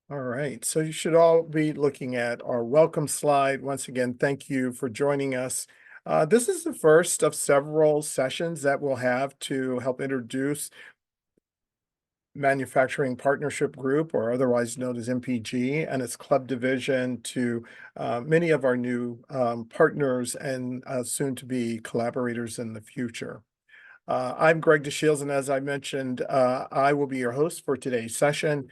All right, so you should all be looking at our welcome slide. Once again, thank you for joining us. This is the first of several sessions that we'll have to help introduce Manufacturing Partnership Group, or otherwise known as MPG, and its club division to many of our new partners and soon to be collaborators in the future. I'm Greg DeShields, and as I mentioned, I will be your host for today's session,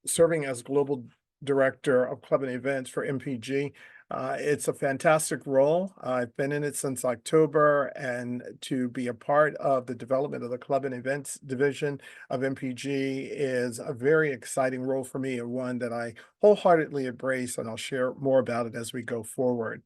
serving as Global Director of Club and Events for MPG. It's a fantastic role. I've been in it since October, and to be a part of the development of the Club and Events division of MPG is a very exciting role for me, and one that I wholeheartedly embrace, and I'll share more about it as we go forward.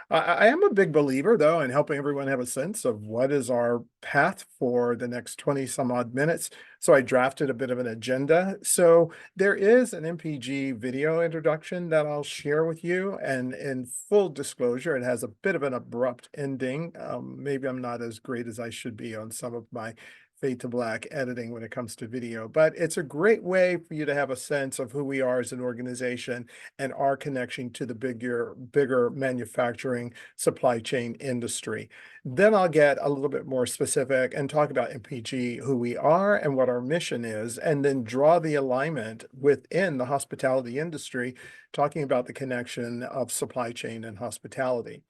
I am a big believer, though, in helping everyone have a sense of what is our path for the next 20 some odd minutes. So I drafted a bit of an agenda. So there is an MPG video introduction that I'll share with you. And in full disclosure, it has a bit of an abrupt ending. Maybe I'm not as great as I should be on some of my fade to black editing when it comes to video, but it's a great way for you to have a sense of who we are as an organization and our connection to the bigger manufacturing supply chain industry. Then I'll get a little bit more specific and talk about MPG, who we are and what our mission is, and then draw the alignment within the hospitality industry, talking about the connection of supply chain and hospitality.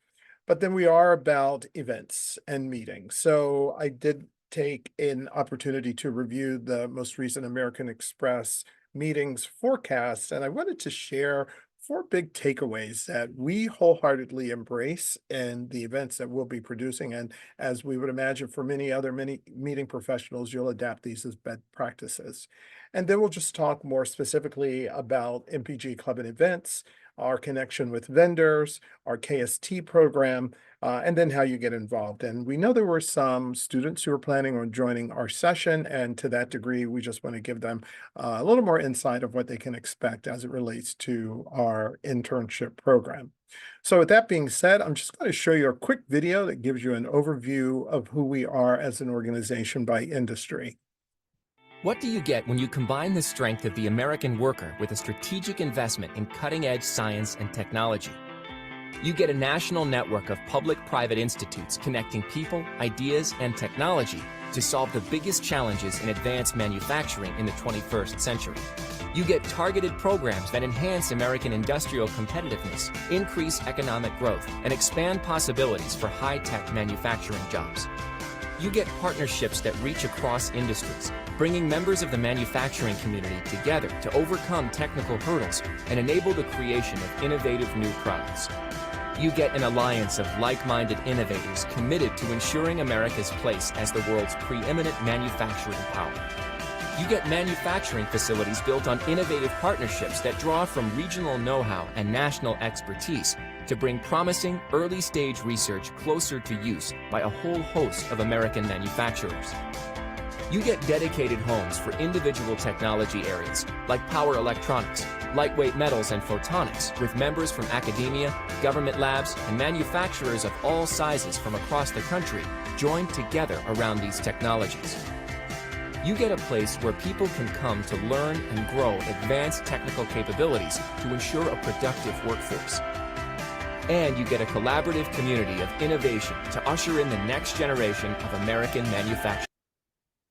But then we are about events and meetings. So I did take an opportunity to review the most recent American Express meetings forecasts, and I wanted to share four big takeaways that we wholeheartedly embrace in the events that we'll be producing. And as we would imagine for many meeting professionals, you'll adapt these as best practices. And then we'll just talk more specifically about MPG Club and Events, our connection with vendors, our KST program, and then how you get involved. And we know there were some students who are planning on joining our session, and to that degree, we just want to give them a little more insight of what they can expect as it relates to our internship program. So with that being said, I'm just going to show you a quick video that gives you an overview of who we are as an organization by industry. What do you get when you combine the strength of the American worker with a strategic investment in cutting-edge science and technology? You get a national network of public-private institutes connecting people, ideas, and technology to solve the biggest challenges in advanced manufacturing in the 21st century. You get targeted programs that enhance American industrial competitiveness, increase economic growth, and expand possibilities for high-tech manufacturing jobs. You get partnerships that reach across industries, bringing members of the manufacturing community together to overcome technical hurdles and enable the creation of innovative new products. You get an alliance of like-minded innovators committed to ensuring America's place as the world's preeminent manufacturing power. You get manufacturing facilities built on innovative partnerships that draw from regional know-how and national expertise to bring promising early-stage research closer to use by a whole host of American manufacturers. You get dedicated homes for individual technology areas like power electronics, lightweight metals, and photonics, with members from academia, government labs, and manufacturers of all sizes from across the country joined together around these technologies. You get a place where people can come to learn and grow advanced technical capabilities to ensure a productive workforce. And you get a collaborative community of innovation to usher in the next generation of American manufacturing.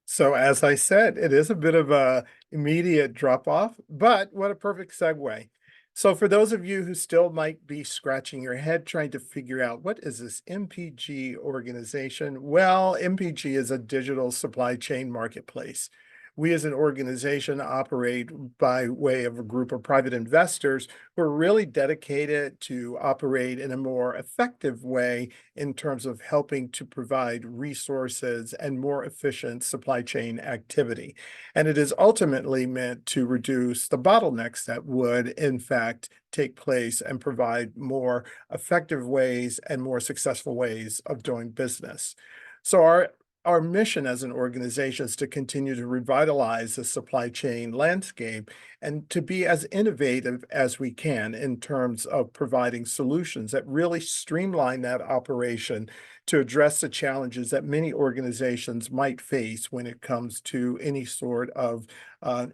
So as I said, it is a bit of a immediate drop off, but what a perfect segue. So for those of you who still might be scratching your head trying to figure out what is this MPG organization? Well, MPG is a digital supply chain marketplace. We as an organization operate by way of a group of private investors who are really dedicated to operate in a more effective way in terms of helping to provide resources and more efficient supply chain activity. And it is ultimately meant to reduce the bottlenecks that would, in fact, take place and provide more effective ways and more successful ways of doing business. So our mission as an organization is to continue to revitalize the supply chain landscape and to be as innovative as we can in terms of providing solutions that really streamline that operation to address the challenges that many organizations might face when it comes to any sort of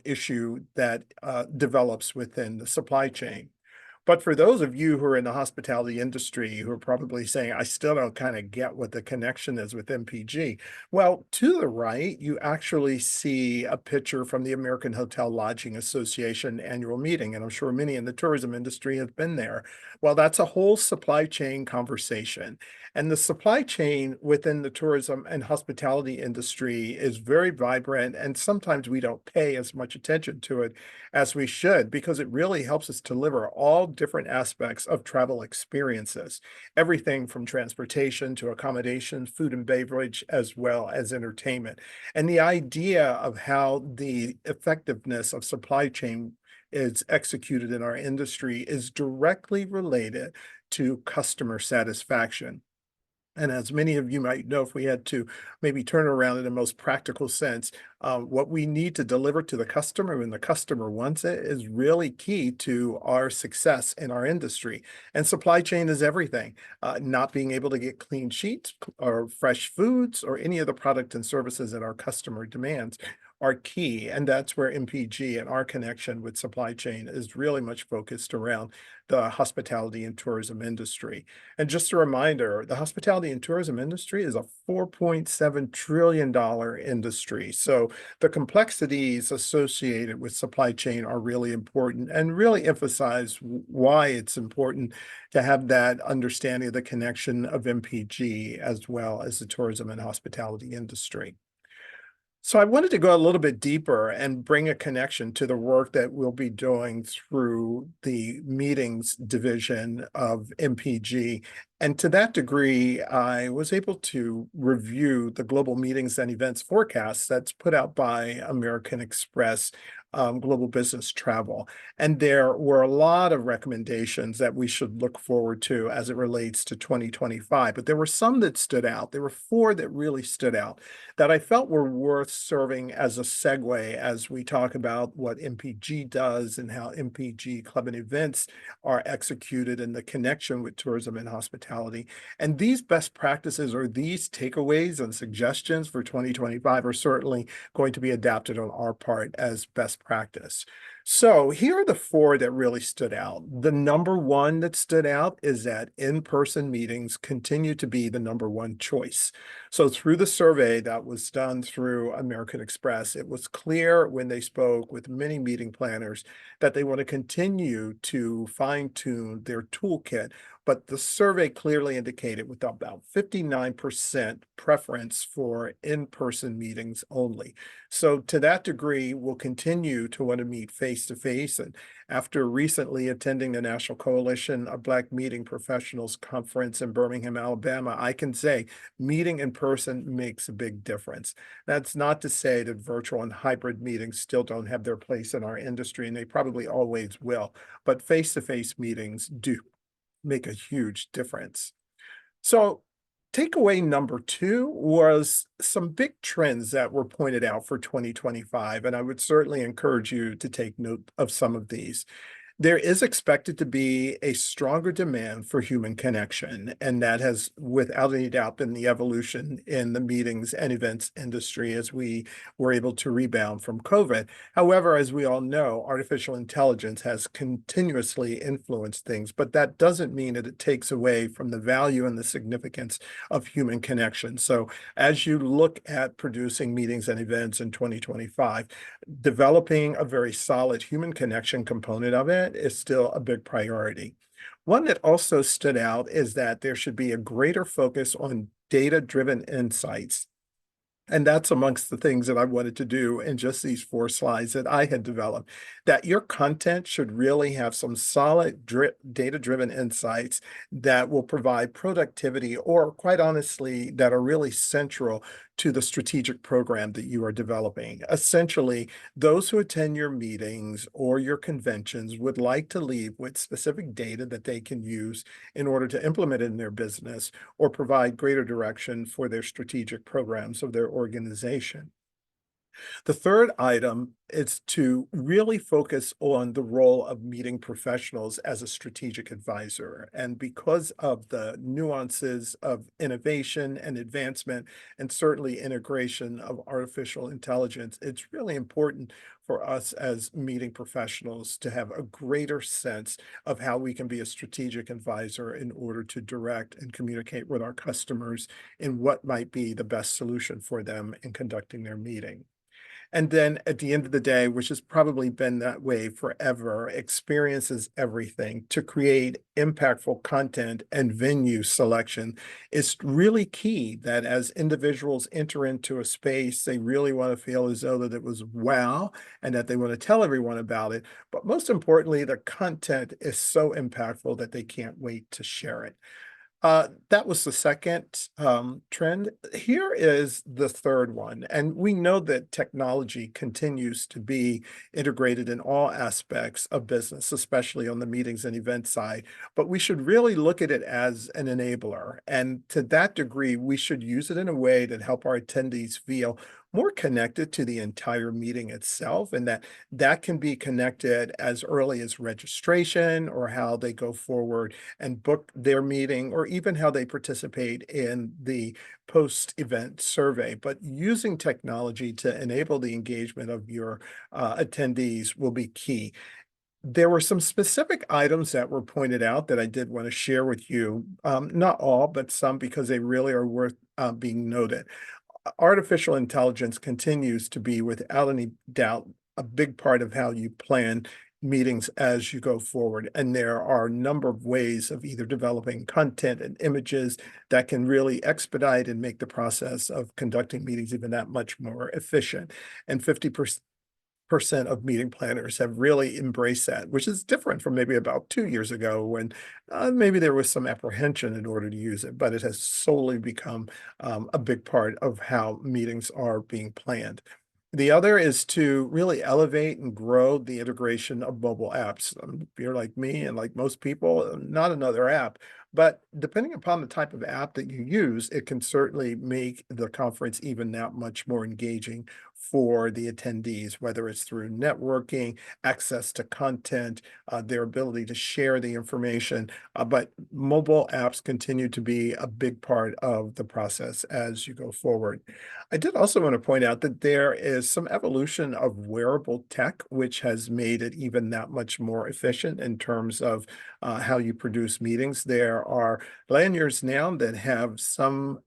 issue that develops within the supply chain. But for those of you who are in the hospitality industry who are probably saying, I still don't kind of get what the connection is with MPG. Well, to the right, you actually see a picture from the American Hotel Lodging Association annual meeting. And I'm sure many in the tourism industry have been there. Well, that's a whole supply chain conversation. And the supply chain within the tourism and hospitality industry is very vibrant. And sometimes we don't pay as much attention to it as we should, because it really helps us deliver all different aspects of travel experiences, everything from transportation to accommodation, food and beverage, as well as entertainment. And the idea of how the effectiveness of supply chain is executed in our industry is directly related to customer satisfaction. And as many of you might know, if we had to maybe turn it around in the most practical sense, what we need to deliver to the customer when the customer wants it is really key to our success in our industry. And supply chain is everything. Not being able to get clean sheets or fresh foods or any of the product and services that our customer demands are key. And that's where MPG and our connection with supply chain is really much focused around the hospitality and tourism industry. And just a reminder, the hospitality and tourism industry is a $4.7 trillion industry. So the complexities associated with supply chain are really important and really emphasize why it's important to have that understanding of the connection of MPG as well as the tourism and hospitality industry. So I wanted to go a little bit deeper and bring a connection to the work that we'll be doing through the meetings division of MPG. And to that degree, I was able to review the global meetings and events forecast that's put out by American Express Global Business Travel. And there were a lot of recommendations that we should look forward to as it relates to 2025. But there were some that stood out. There were four that really stood out that I felt were worth serving as a segue as we talk about what MPG does and how MPG Club and Events are executed in the connection with tourism and hospitality. And these best practices or these takeaways and suggestions for 2025 are certainly going to be adapted on our part as best practice. So here are the four that really stood out. The number one that stood out is that in-person meetings continue to be the number one choice. So through the survey that was done through American Express, it was clear when they spoke with many meeting planners that they want to continue to fine-tune their toolkit. But the survey clearly indicated with about 59% preference for in-person meetings only. So to that degree, we'll continue to want to meet face to face. And after recently attending the National Coalition of Black Meeting Professionals Conference in Birmingham, Alabama, I can say meeting in person makes a big difference. That's not to say that virtual and hybrid meetings still don't have their place in our industry, and they probably always will, but face-to-face meetings do make a huge difference. So takeaway number two was some big trends that were pointed out for 2025, and I would certainly encourage you to take note of some of these. There is expected to be a stronger demand for human connection, and that has, without any doubt, been the evolution in the meetings and events industry as we were able to rebound from COVID. However, as we all know, artificial intelligence has continuously influenced things, but that doesn't mean that it takes away from the value and the significance of human connection. So as you look at producing meetings and events in 2025, developing a very solid human connection component of it is still a big priority. One that also stood out is that there should be a greater focus on data-driven insights. And that's amongst the things that I wanted to do in just these four slides that I had developed, that your content should really have some solid data-driven insights that will provide productivity or, quite honestly, that are really central to the strategic program that you are developing. Essentially, those who attend your meetings or your conventions would like to leave with specific data that they can use in order to implement it in their business or provide greater direction for their strategic programs of their organization. The third item is to really focus on the role of meeting professionals as a strategic advisor. And because of the nuances of innovation and advancement, and certainly integration of artificial intelligence, it's really important for us as meeting professionals to have a greater sense of how we can be a strategic advisor in order to direct and communicate with our customers in what might be the best solution for them in conducting their meeting. And then at the end of the day, which has probably been that way forever, experience is everything. To create impactful content and venue selection is really key that as individuals enter into a space, they really want to feel as though that it was wow and that they want to tell everyone about it. But most importantly, the content is so impactful that they can't wait to share it. That was the second trend. Here is the third one. And we know that technology continues to be integrated in all aspects of business, especially on the meetings and event side. But we should really look at it as an enabler. And to that degree, we should use it in a way that help our attendees feel more connected to the entire meeting itself, and that can be connected as early as registration or how they go forward and book their meeting, or even how they participate in the post-event survey. But using technology to enable the engagement of your attendees will be key. There were some specific items that were pointed out that I did want to share with you. Not all, but some, because they really are worth being noted. Artificial intelligence continues to be, without any doubt, a big part of how you plan meetings as you go forward. And there are a number of ways of either developing content and images that can really expedite and make the process of conducting meetings even that much more efficient. And 50% of meeting planners have really embraced that, which is different from maybe about 2 years ago when maybe there was some apprehension in order to use it, but it has solely become a big part of how meetings are being planned. The other is to really elevate and grow the integration of mobile apps. If you're like me and like most people, not another app, but depending upon the type of app that you use, it can certainly make the conference even that much more engaging for the attendees, whether it's through networking, access to content, their ability to share the information. But mobile apps continue to be a big part of the process as you go forward. I did also want to point out that there is some evolution of wearable tech, which has made it even that much more efficient in terms of how you produce meetings. There are lanyards now that have some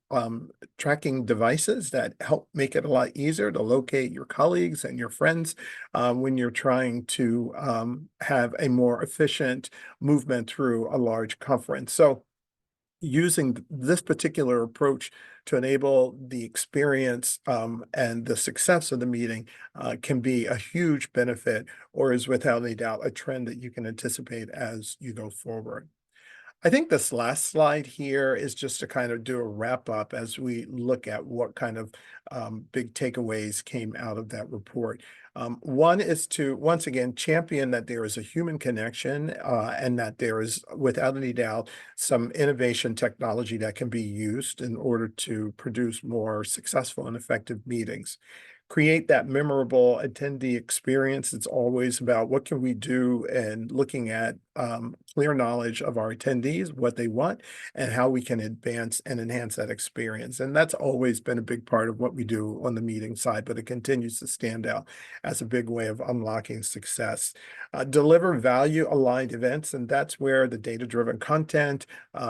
tracking devices that help make it a lot easier to locate your colleagues and your friends when you're trying to have a more efficient movement through a large conference. So, using this particular approach to enable the experience and the success of the meeting can be a huge benefit, or is without a doubt a trend that you can anticipate as you go forward. I think this last slide here is just to kind of do a wrap up as we look at what kind of big takeaways came out of that report. One is to, once again, champion that there is a human connection and that there is, without any doubt, some innovation technology that can be used in order to produce more successful and effective meetings. Create that memorable attendee experience. It's always about what can we do, and looking at clear knowledge of our attendees, what they want, and how we can advance and enhance that experience. And that's always been a big part of what we do on the meeting side, but it continues to stand out as a big way of unlocking success. Deliver value aligned events, and that's where the data-driven content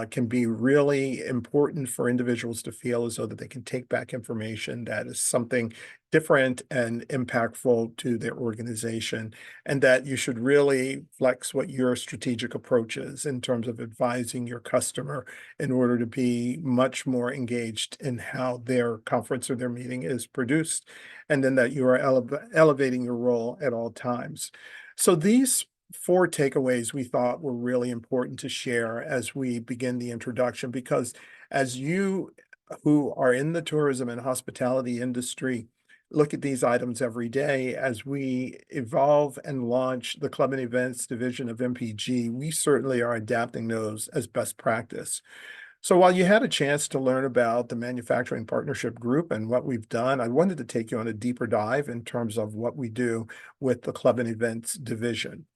can be really important for individuals to feel as though that they can take back information that is something different and impactful to their organization, and that you should really flex what your strategic approach is in terms of advising your customer in order to be much more engaged in how their conference or their meeting is produced, and then that you are elevating your role at all times. So these four takeaways we thought were really important to share as we begin the introduction, because as you who are in the tourism and hospitality industry look at these items every day, as we evolve and launch the club and events division of MPG, we certainly are adapting those as best practice. So while you had a chance to learn about the Manufacturing Partnership Group and what we've done, I wanted to take you on a deeper dive in terms of what we do with the Club and Events division.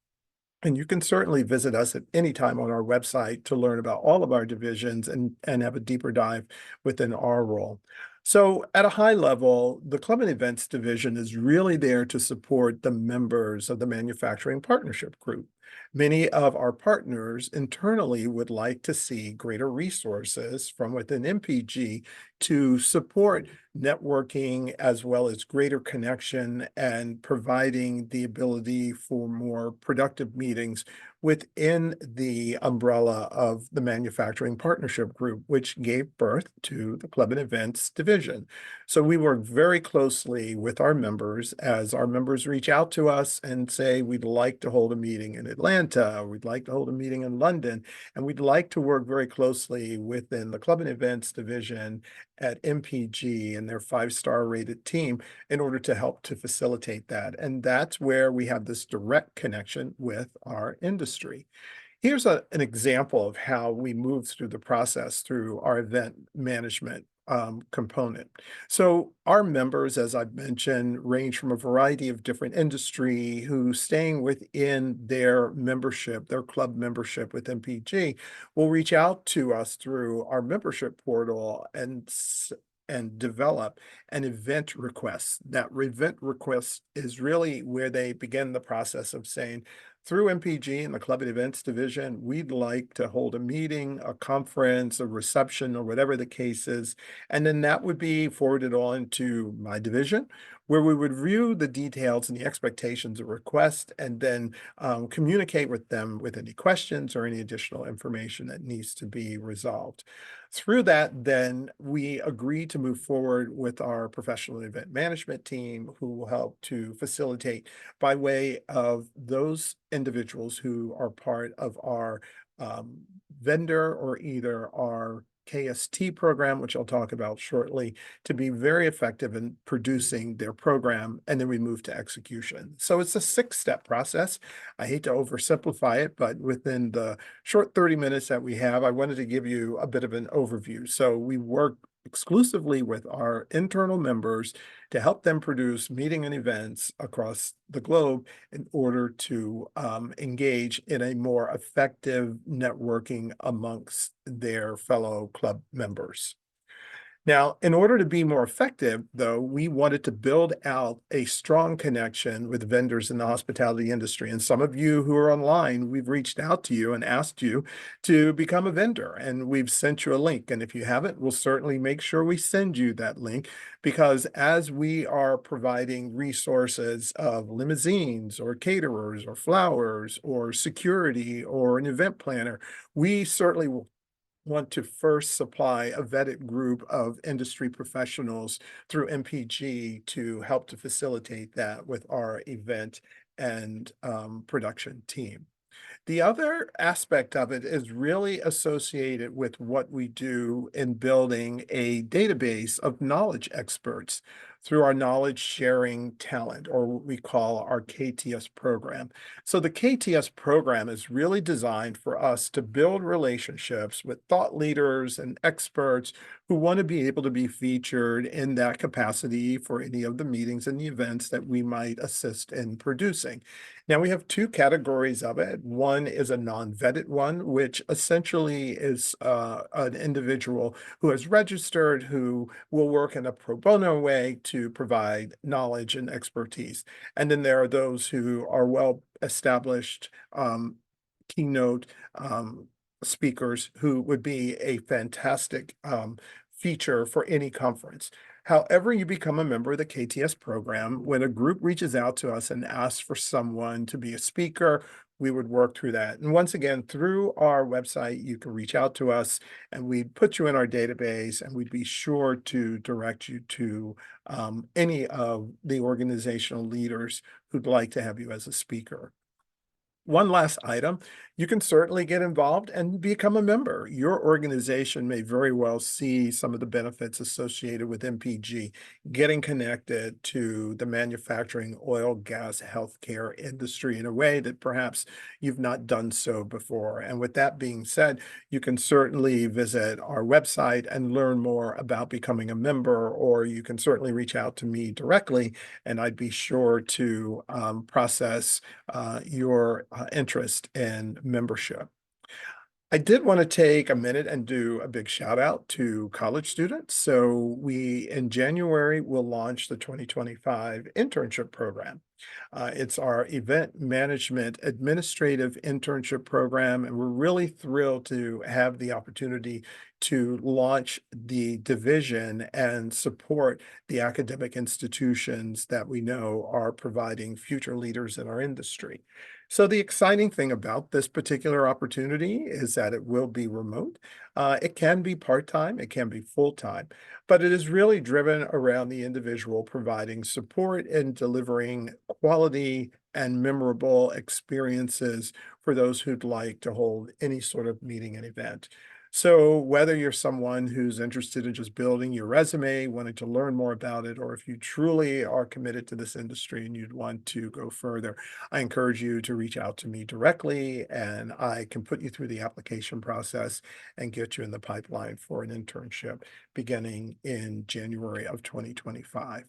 And you can certainly visit us at any time on our website to learn about all of our divisions and have a deeper dive within our role. So, at a high level, the Club and Events division is really there to support the members of the Manufacturing Partnership Group. Many of our partners internally would like to see greater resources from within MPG to support networking as well as greater connection and providing the ability for more productive meetings within the umbrella of the Manufacturing Partnership Group, which gave birth to the Club and Events division. So we work very closely with our members as our members reach out to us and say, we'd like to hold a meeting in Atlanta, or we'd like to hold a meeting in London, and we'd like to work very closely within the Club and Events division at MPG and their five-star rated team in order to help to facilitate that. And that's where we have this direct connection with our industry. Here's an example of how we move through the process through our event management component. So our members, as I've mentioned, range from a variety of different industry who staying within their membership, their club membership with MPG, will reach out to us through our membership portal and develop an event request. That event request is really where they begin the process of saying, through MPG and the Club and Events division, we'd like to hold a meeting, a conference, a reception, or whatever the case is. And then that would be forwarded on to my division, where we would review the details and the expectations of request and then communicate with them with any questions or any additional information that needs to be resolved. Through that, then we agree to move forward with our professional event management team who will help to facilitate by way of those individuals who are part of our um, vendor or either our KST program, which I'll talk about shortly, to be very effective in producing their program, and then we move to execution. So it's a six-step process. I hate to oversimplify it, but within the short 30 minutes that we have, I wanted to give you a bit of an overview. So we work exclusively with our internal members to help them produce meeting and events across the globe in order to engage in a more effective networking amongst their fellow club members. Now, in order to be more effective, though, we wanted to build out a strong connection with vendors in the hospitality industry. And some of you who are online, we've reached out to you and asked you to become a vendor, and we've sent you a link. And if you haven't, we'll certainly make sure we send you that link because as we are providing resources of limousines or caterers or flowers or security or an event planner, we certainly will want to first supply a vetted group of industry professionals through MPG to help to facilitate that with our event and production team. The other aspect of it is really associated with what we do in building a database of knowledge experts through our knowledge sharing talent, or what we call our KTS program. So the KTS program is really designed for us to build relationships with thought leaders and experts who want to be able to be featured in that capacity for any of the meetings and the events that we might assist in producing. Now we have two categories of it. One is a non-vetted one, which essentially is an individual who has registered, who will work in a pro bono way to provide knowledge and expertise. And then there are those who are well established keynote speakers who would be a fantastic feature for any conference. However, you become a member of the KTS program, when a group reaches out to us and asks for someone to be a speaker, we would work through that. And once again, through our website, you can reach out to us and we'd put you in our database and we'd be sure to direct you to any of the organizational leaders who'd like to have you as a speaker. One last item, you can certainly get involved and become a member. Your organization may very well see some of the benefits associated with MPG, getting connected to the manufacturing, oil, gas, healthcare industry in a way that perhaps you've not done so before. And with that being said, you can certainly visit our website and learn more about becoming a member, or you can certainly reach out to me directly, and I'd be sure to process your interest in membership. I did want to take a minute and do a big shout out to college students. So we in January will launch the 2025 internship program. It's our event management administrative internship program, and we're really thrilled to have the opportunity to launch the division and support the academic institutions that we know are providing future leaders in our industry. So the exciting thing about this particular opportunity is that it will be remote. It can be part-time, it can be full-time, but it is really driven around the individual providing support and delivering quality and memorable experiences for those who'd like to hold any sort of meeting and event. So whether you're someone who's interested in just building your resume, wanting to learn more about it, or if you truly are committed to this industry and you'd want to go further, I encourage you to reach out to me directly and I can put you through the application process and get you in the pipeline for an internship beginning in January of 2025.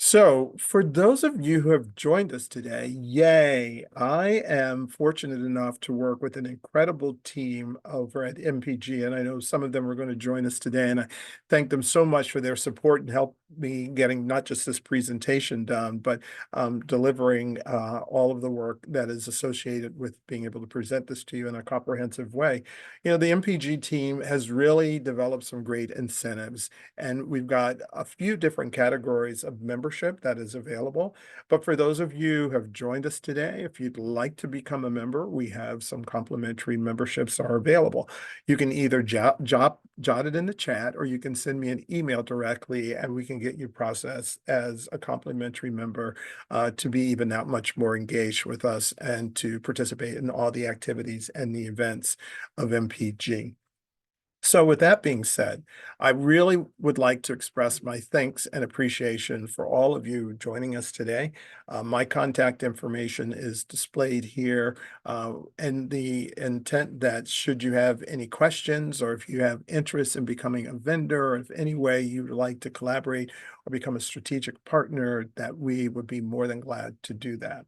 So, for those of you who have joined us today, yay! I am fortunate enough to work with an incredible team over at MPG, and I know some of them are going to join us today, and I thank them so much for their support and help me getting not just this presentation done, but delivering all of the work that is associated with being able to present this to you in a comprehensive way. You know, the MPG team has really developed some great incentives, and we've got a few different categories of membership that is available. But for those of you who have joined us today, if you'd like to become a member, we have some complimentary memberships are available. You can either jot it in the chat, or you can send me an email directly and we can get you processed as a complimentary member to be even that much more engaged with us and to participate in all the activities and the events of MPG. So with that being said, I really would like to express my thanks and appreciation for all of you joining us today. My contact information is displayed here, and the intent that should you have any questions or if you have interest in becoming a vendor, or if any way you'd like to collaborate or become a strategic partner, that we would be more than glad to do that.